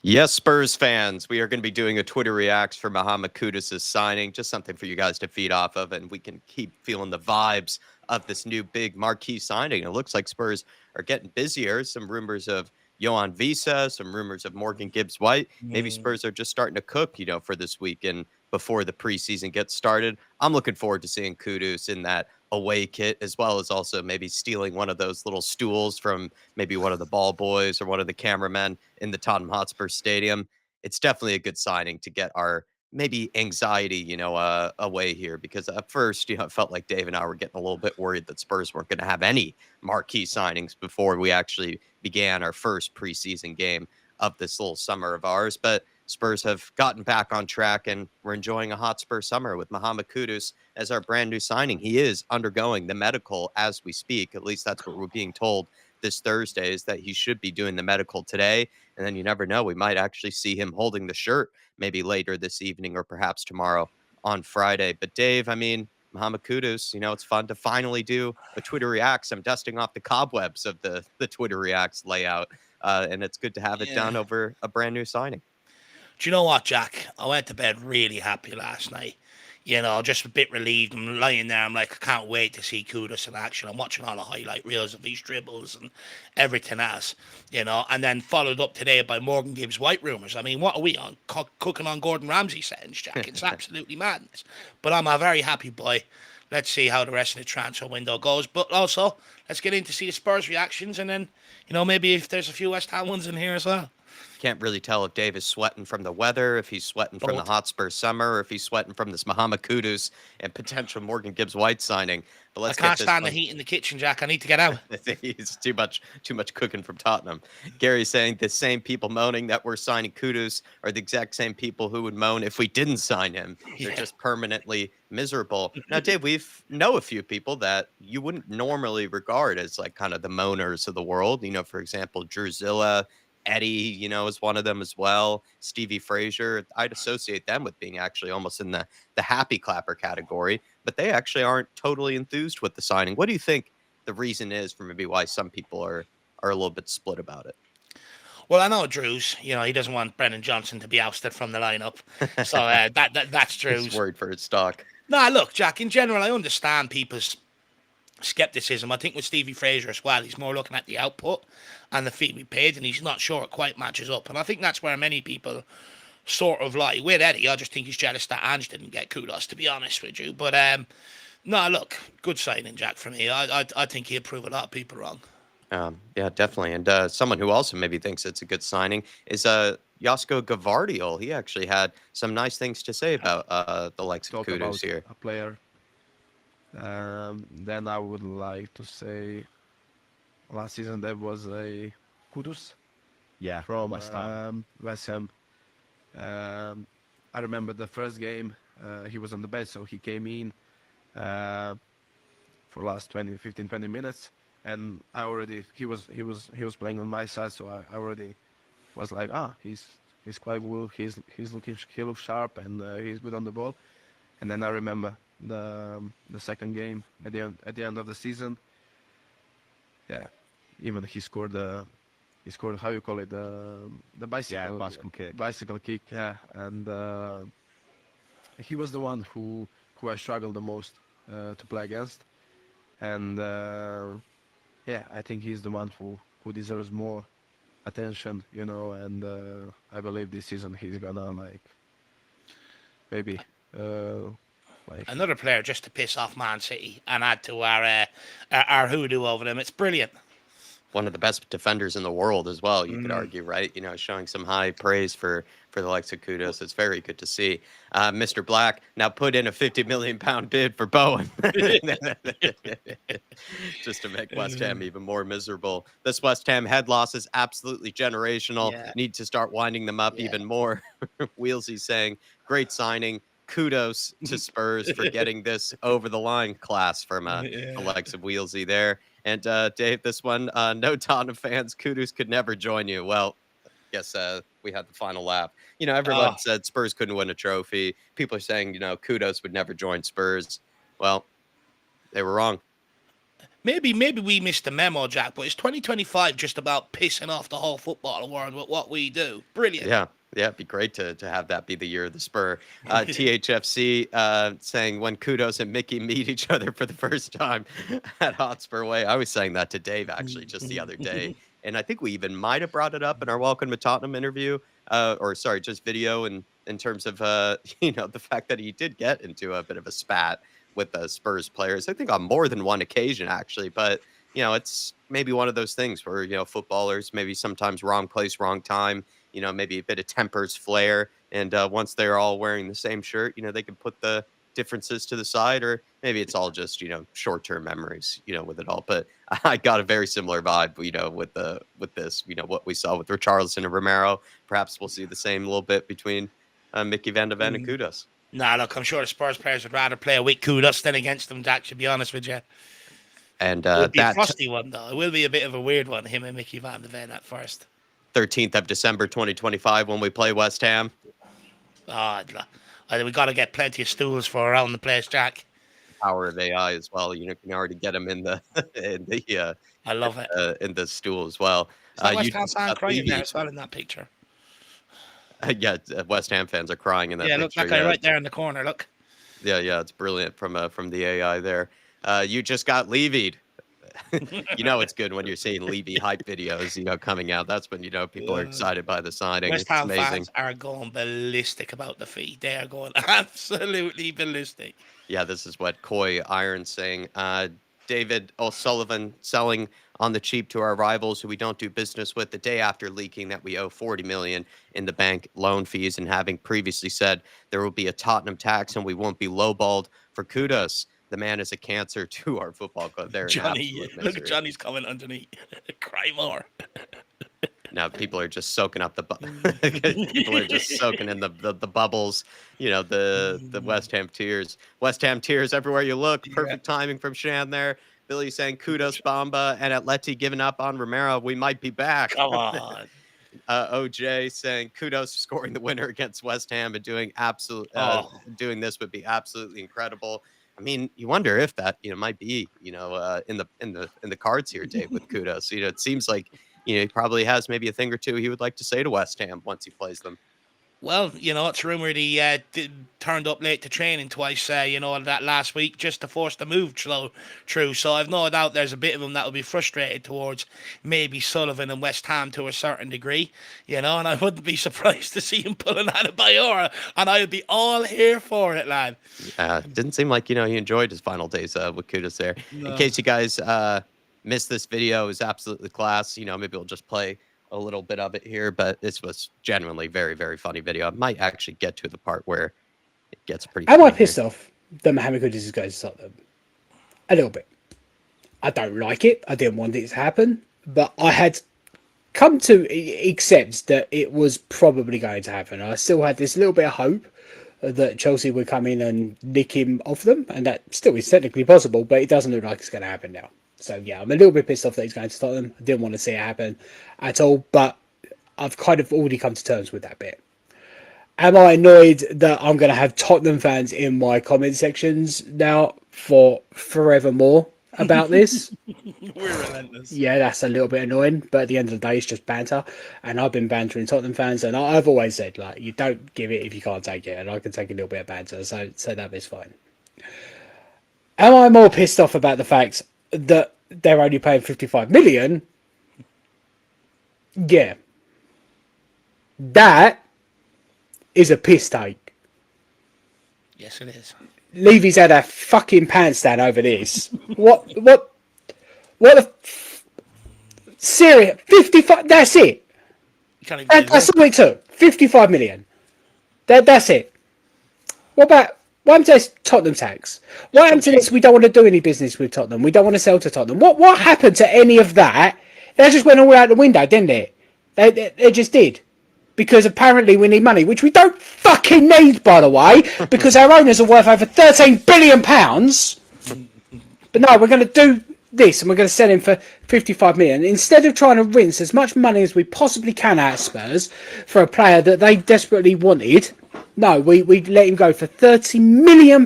Yes, Spurs fans, we are going to be doing a Twitter reacts for Mohammed Kudus' signing, just something for you guys to feed off of, and we can keep feeling the vibes of this new big marquee signing. It looks like Spurs are getting busier. Some rumors of Johan Visa, some rumors of Morgan Gibbs-White. Maybe Mm. Spurs are just starting to cook, for this week and before the preseason gets started. I'm looking forward to seeing Kudus in that away kit, as well as also maybe stealing one of those little stools from maybe one of the ball boys or one of the cameramen in the Tottenham Hotspur Stadium. It's definitely a good signing to get our maybe anxiety, away here because at first, it felt like Dave and I were getting a little bit worried that Spurs weren't going to have any marquee signings before we actually began our first preseason game of this little summer of ours. But Spurs have gotten back on track and we're enjoying a Hotspur summer with Mohammed Kudus as our brand new signing. He is undergoing the medical as we speak. At least that's what we're being told this Thursday, is that he should be doing the medical today. And then you never know, we might actually see him holding the shirt maybe later this evening or perhaps tomorrow on Friday. But Dave, I mean, Mohammed Kudus, it's fun to finally do a Twitter Reacts. I'm dusting off the cobwebs of the Twitter Reacts layout, and it's good to have it Yeah. done over a brand new signing. Do you know what, Jack? I went to bed really happy last night. Just a bit relieved. I'm lying there. I'm like, I can't wait to see Kudus in action. I'm watching all the highlight reels of these dribbles and everything else, and then followed up today by Morgan Gibbs White rumours. I mean, what are we on? Cooking on Gordon Ramsay settings, Jack. It's absolutely madness. But I'm a very happy boy. Let's see how the rest of the transfer window goes. But also, let's get in to see the Spurs reactions and then, maybe if there's a few West Ham ones in here as well. Can't really tell if Dave is sweating from the weather, if he's sweating from the Both. Hotspur summer, or if he's sweating from this Mohammed Kudus and potential Morgan Gibbs White signing. But I let's get can't this stand the one. heat in the kitchen, Jack. I need to get out. He's too much cooking from Tottenham. Gary's saying the same people moaning that we're signing Kudus are the exact same people who would moan if we didn't sign him. They're Yeah. just permanently miserable. Now, Dave, we've know a few people that you wouldn't normally regard as like kind of the moaners of the world. For example, Drew Zilla, Eddie, is one of them as well. Stevie Frazier. I'd associate them with being actually almost in the happy clapper category, but they actually aren't totally enthused with the signing. What do you think the reason is for maybe why some people are a little bit split about Well, I know Drew's. He doesn't want Brennan Johnson to be ousted from the lineup, so it? that's He's Drew's. worried for his stock. Nah, look, Jack. In general, I understand people's skepticism. I think with Stevie Fraser as well, he's more looking at the output and the fee we paid, and he's not sure it quite matches up. And I think that's where many people sort of lie. With Eddie, I just think he's jealous that Ange didn't get Kudos, to be honest with you. But no, look, good signing, Jack, for me. I think he'll prove a lot of people wrong. Yeah, definitely. And someone who also maybe thinks it's a good signing is Josko Gavardiol. He actually had some nice things to say about the likes of Talk Kudus about here. a player. Then I would like to say last season there was a Kudus Yeah, from West Ham. West Ham. I remember the first game, he was on the bench, so he came in uh, for last 20 minutes, and I already he was playing on my side, so I already was like, he's quite good, he looks sharp, and he's good on the ball. And then I remember the second game at the end of the season. Yeah, even he scored how you call it, the Yeah, bicycle bicycle kick. bicycle kick. Yeah, and he was the one who I struggled the most to play against. And yeah, I think he's the one who deserves more attention, and I believe this season he's gonna like maybe like Another player just to piss off Man City and add to our hoodoo over them. It's brilliant. One of the best defenders in the world as well, you could Mm. argue, right? Showing some high praise for the likes of Kudos. It's very good to see. Mr. Black now put in a 50 million pound bid for Bowen, just to make West Ham even more miserable. This West Ham head loss is absolutely generational. Yeah, Need to start winding them up yeah. even more. Wheelsy saying, "Great signing." Kudos to Spurs for getting this over the line class from the Yeah. likes of Wheelsy there. And Dave, this one, no Tottenham fans, Kudus could never join you. Well, guess we had the final laugh. Oh, Everyone said Spurs couldn't win a trophy. People are saying, Kudos would never join Spurs. Well, they were wrong. Maybe we missed the memo, Jack, but it's 2025 just about pissing off the whole football world with what we do. Brilliant. Yeah. Yeah, it'd be great to have that be the year of the Spur. THFC saying when Kudos and Mickey meet each other for the first time at Hotspur Way. I was saying that to Dave actually just the other day, and I think we even might have brought it up in our Welcome to Tottenham interview, or sorry, just video, and in terms of the fact that he did get into a bit of a spat with the Spurs players. I think on more than one occasion actually, but it's maybe one of those things where footballers maybe sometimes wrong place, wrong time. Maybe a bit of tempers flare. And once they're all wearing the same shirt, they can put the differences to the side, or maybe it's all just, short-term memories, with it all. But I got a very similar vibe, with this, what we saw with Richarlison and Romero. Perhaps we'll see the same little bit between Mickey Van de Ven and Kudus. Nah, look, I'm sure the Spurs players would rather play with Kudus than against them, Jack, to be honest with you. And it will be a frosty one, though. It will be a bit of a weird one, him and Mickey Van de Ven at first. 13th of December 2025 when we play West Ham. We got to get plenty of stools for around the place, Jack. Power of AI as well. You can already get them in the I love it in the stool as well. West Ham fan crying there as well in that picture. Yeah, West Ham fans are crying in that picture. Look, that guy right there in the corner. Look. Yeah, it's brilliant from the AI there. You just got levied. It's good when you're seeing Levy hype videos, coming out. That's when people are excited by the signing. West Ham amazing. Fans are going ballistic about the fee. They are going absolutely ballistic. Yeah, this is what Coy Iron's saying. David O'Sullivan selling on the cheap to our rivals who we don't do business with the day after leaking that we owe $40 million in the bank loan fees, and having previously said there will be a Tottenham tax and we won't be lowballed for Kudos. The man is a cancer to our football club. There, Johnny, look at Johnny's comment underneath. Cry more. Now people are just soaking up people are just soaking in the bubbles. The West Ham tears. West Ham tears everywhere you look. Perfect timing from Shan there. Billy saying Kudos Bamba and Atleti giving up on Romero. We might be back. Come on. OJ saying Kudos scoring the winner against West Ham and doing doing this would be absolutely incredible. I mean, you wonder if that might be in the cards here, Dave, with Kudos. It seems like he probably has maybe a thing or two he would like to say to West Ham once he plays them. Well, it's rumored he turned up late to training twice, that last week just to force the move through. So I've no doubt there's a bit of him that will be frustrated towards maybe Sullivan and West Ham to a certain degree, and I wouldn't be surprised to see him pulling out of Bayora, and I would be all here for it, lad. Didn't seem like, he enjoyed his final days with Kudus there. No. In case you guys missed this video, it was absolutely class. Maybe we'll just play a little bit of it here, but this was genuinely very, very funny video. I might actually get to the part where it gets pretty. Am I pissed off that Mohammed Kudus is going to start them? A little bit. I don't like it. I didn't want it to happen, but I had come to accept that it was probably going to happen. I still had this little bit of hope that Chelsea would come in and nick him off them, and that still is technically possible, but it doesn't look like it's going to happen now. So, yeah, I'm a little bit pissed off that he's going to start them. I didn't want to see it happen at all, but I've kind of already come to terms with that bit. Am I annoyed that I'm going to have Tottenham fans in my comment sections now for forevermore about this? We're relentless. Yeah, that's a little bit annoying, but at the end of the day, it's just banter. And I've been bantering Tottenham fans, and I've always said, you don't give it if you can't take it, and I can take a little bit of banter, so that is fine. Am I more pissed off about the fact that they're only paying 55 million? Yeah. That is a piss take. Yes, it is. Levy's had a fucking pants down over this. What a serious 55, that's it. That's all it took. 55 million. That's it. What happened to this Tottenham tax? What happened to this? We don't want to do any business with Tottenham. We don't want to sell to Tottenham. What happened to any of that? They just went all out the window, didn't it? They just did. Because apparently we need money, which we don't fucking need, by the way, because our owners are worth over £13 billion. But no, we're going to do this, and we're going to sell him for 55 million. Instead of trying to rinse as much money as we possibly can out of Spurs for a player that they desperately wanted, no, we let him go for £30 million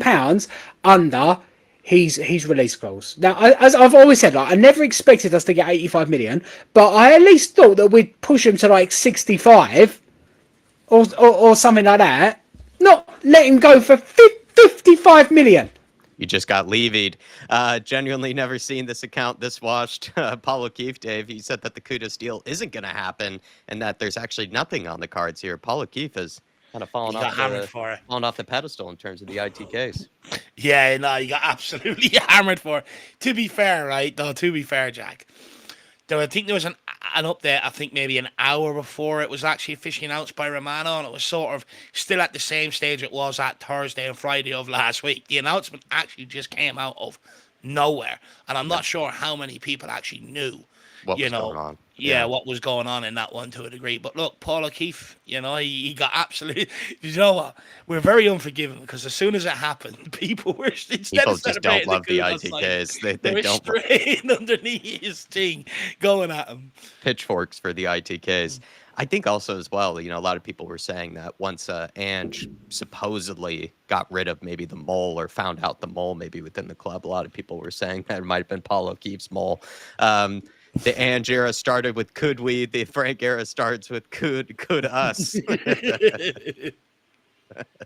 under He's release clause. Now, as I've always said, like, I never expected us to get 85 million, but I at least thought that we'd push him to like 65 or something like that. Not let him go for 55 million. You just got levied. Genuinely never seen this account this washed. Paul O'Keefe, Dave, he said that the Kudus deal isn't going to happen and that there's actually nothing on the cards here. Paul O'Keefe has kind of fallen off the pedestal in terms of the IT case. Yeah, no, you got absolutely hammered for it. To be fair, right? No, to be fair, Jack. I think there was an update, I think maybe an hour before it was actually officially announced by Romano, and it was sort of still at the same stage it was at Thursday and Friday of last week. The announcement actually just came out of nowhere, and I'm not sure how many people actually knew what was going on. Yeah, what was going on in that one to a degree. But look, Paul O'Keefe, he got absolutely. You know what? We're very unforgiving because as soon as it happened, people were people just don't love the ITKs. They don't straight underneath his thing, going at him. Pitchforks for the ITKs. I think also as well, a lot of people were saying that once Ange supposedly got rid of maybe the mole or found out the mole maybe within the club, a lot of people were saying that it might have been Paul O'Keefe's mole. The Ange era started with could we, the Frank era starts with could us.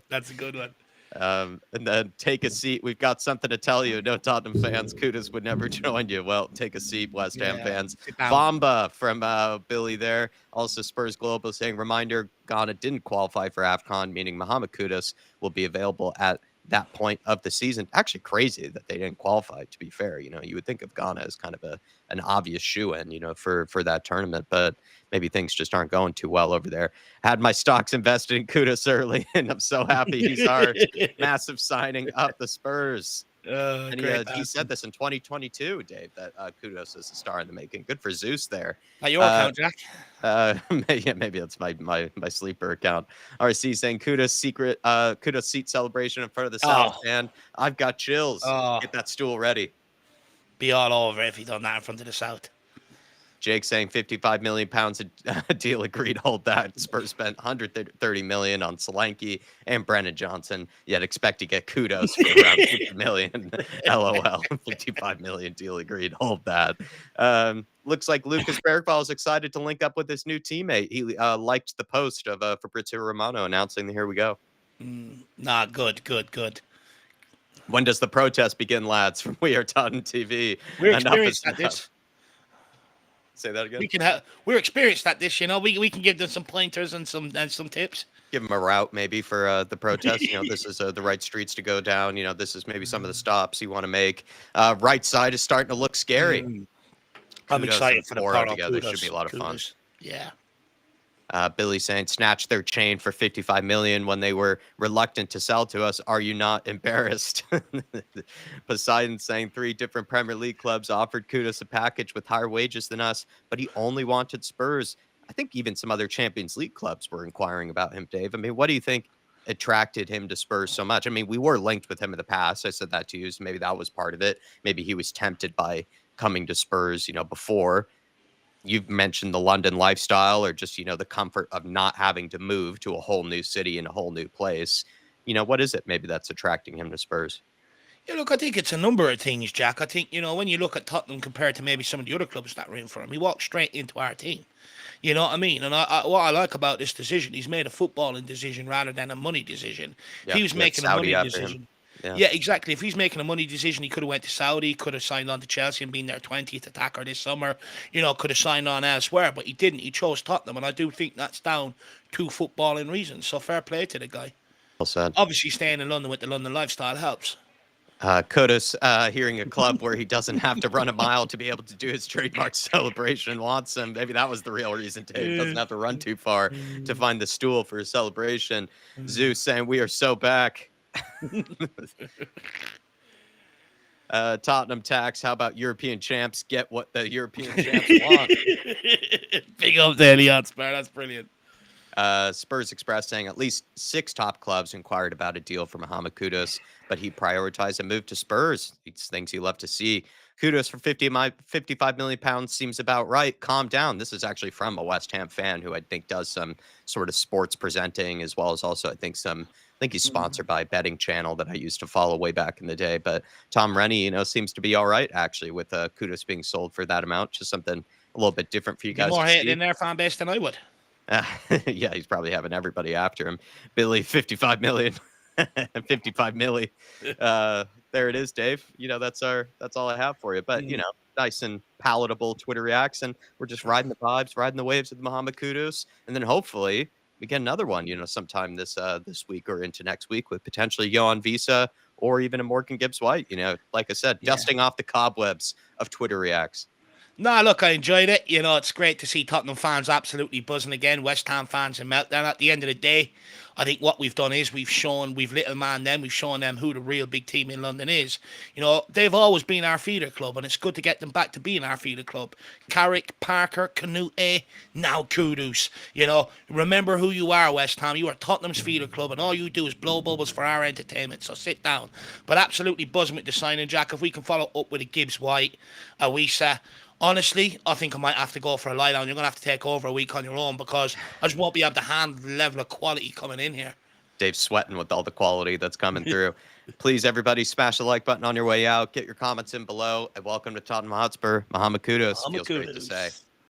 That's a good one. And then take a seat. We've got something to tell you. No Tottenham fans. Kudus would never join you. Well, take a seat, West Ham fans. Bomba from Billy there. Also, Spurs Global saying, reminder, Ghana didn't qualify for AFCON, meaning Mohammed Kudus will be available at that point of the season. Actually crazy that they didn't qualify, to be fair. You would think of Ghana as kind of an obvious shoe-in, for that tournament, but maybe things just aren't going too well over there. Had my stocks invested in Kudus early, and I'm so happy he's our massive signing up the Spurs. And he said this in 2022, Dave, that Kudus is a star in the making. Good for Zeus there. By your account, Jack. Maybe that's my sleeper account. RC saying Kudus seat celebration in front of the South Stand. I've got chills. Get that stool ready. Be all over if he done that in front of the South. Jake saying 55 million pounds a deal agreed. Hold that. Spurs spent 130 million on Solanke and Brennan Johnson. Yet expect to get Kudus for around 50 million. LOL. 55 million deal agreed. Hold that. Looks like Lucas Bergvall is excited to link up with his new teammate. He liked the post of Fabrizio Romano announcing the here we go. Good. When does the protest begin, lads? From We Are Tottenham TV. We're experienced at this. Say that again. We're experienced at this. We can give them some pointers and some tips. Give them a route maybe for the protest. This is the right streets to go down. This is maybe some of the stops you want to make. Right side is starting to look scary. I'm excited for the part together. Should be a lot of fun. Yeah. Billy saying snatch their chain for 55 million when they were reluctant to sell to us. Are you not embarrassed? Poseidon saying 3 different Premier League clubs offered Kudus a package with higher wages than us, but he only wanted Spurs. I think even some other Champions League clubs were inquiring about him, Dave. I mean, what do you think attracted him to Spurs so much? I mean, we were linked with him in the past. I said that to you, so maybe that was part of it. Maybe he was tempted by coming to Spurs, before. You've mentioned the London lifestyle or just, the comfort of not having to move to a whole new city and a whole new place. What is it maybe that's attracting him to Spurs? Yeah, look, I think it's a number of things, Jack. I think, when you look at Tottenham compared to maybe some of the other clubs that were in for him, he walked straight into our team. You know what I mean? And what I like about this decision, he's made a footballing decision rather than a money decision. Yeah, he was making a money decision. Him. Yeah. Yeah, exactly. If he's making a money decision, he could have went to Saudi, could have signed on to Chelsea and been their 20th attacker this summer, could have signed on elsewhere, but he didn't. He chose Tottenham, and I do think that's down to footballing reasons. So fair play to the guy. Well said. Obviously, staying in London with the London lifestyle helps. Kudus hearing a club where he doesn't have to run a mile to be able to do his trademark celebration wants him. Maybe that was the real reason Dave doesn't have to run too far to find the stool for his celebration. Zeus saying we are so back. Tottenham tax. How about European champs get what the European champs want? Big up there, IrishHotspur. That's brilliant. Spurs Express saying at least 6 top clubs inquired about a deal for Mohammed Kudus, but he prioritized a move to Spurs. It's things you love to see. Kudus for 55 million pounds seems about right. Calm down. This is actually from a West Ham fan who I think does some sort of sports presenting as well as also I think he's sponsored by a betting channel that I used to follow way back in the day. But Tom Rennie, seems to be all right actually with Kudus being sold for that amount. Just something a little bit different for you guys More to hate see. in their fan base than I would. Yeah, he's probably having everybody after him. Billy, 55 million, 55 milli. There it is, Dave. That's all I have for you. But nice and palatable Twitter reacts, and we're just riding the vibes, riding the waves of Mohammed Kudus, and then hopefully we get another one. Sometime this week or into next week with potentially Johan Visa or even a Morgan Gibbs White. Like I said, dusting off the cobwebs of Twitter reacts. No, look, I enjoyed it. It's great to see Tottenham fans absolutely buzzing again. West Ham fans in meltdown. At the end of the day, I think what we've done is we've little man them, we've shown them who the real big team in London is. They've always been our feeder club, and it's good to get them back to being our feeder club. Carrick, Parker, Canute, now Kudus. Remember who you are, West Ham. You are Tottenham's feeder club, and all you do is blow bubbles for our entertainment, so sit down. But absolutely buzzing with the signing, Jack. If we can follow up with a Gibbs White, a Wisa. Honestly, I think I might have to go for a lie down. You're going to have to take over a week on your own because I just won't be able to handle the level of quality coming in here. Dave's sweating with all the quality that's coming through. Please, everybody, smash the like button on your way out. Get your comments in below. And welcome to Tottenham Hotspur. Mohammed Kudus. Feels great to say.